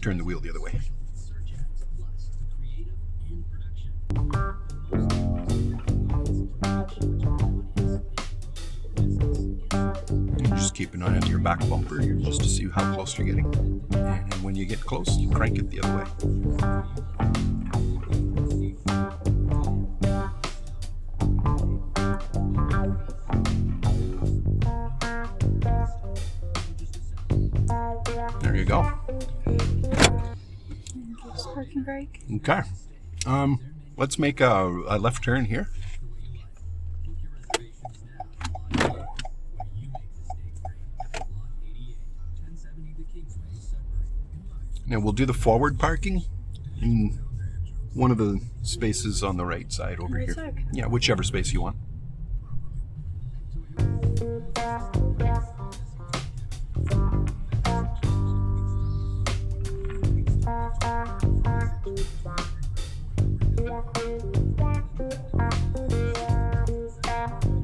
turn the wheel the other way. And just keep an eye on your back bumper here just to see how close you're getting. And when you get close, you crank it the other way. There you go. Parking brake. Okay. Let's make a left turn here. Now we'll do the forward parking in one of the spaces on the right side over Right here. side. Yeah, whichever space you want.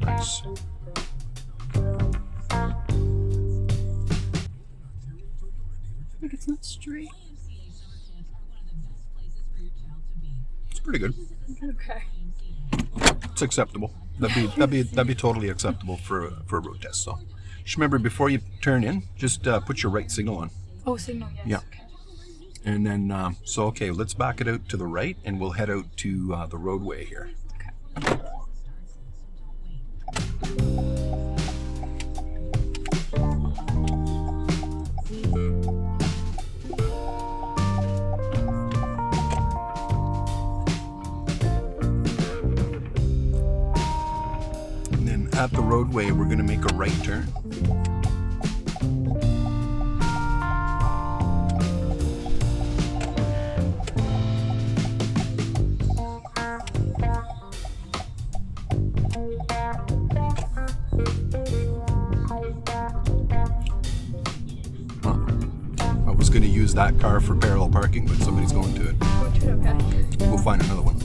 Nice. Like it's not straight. It's pretty good. Okay. It's acceptable. That'd be totally acceptable for a road test. So, just remember before you turn in, just put your right signal on. Oh, signal, yes. Yeah. Okay. And then, okay, let's back it out to the right, and we'll head out to the roadway here. Okay. And then at the roadway, we're going to make a right turn. I was going to use that car for parallel parking, but somebody's going to it. Okay. We'll find another one.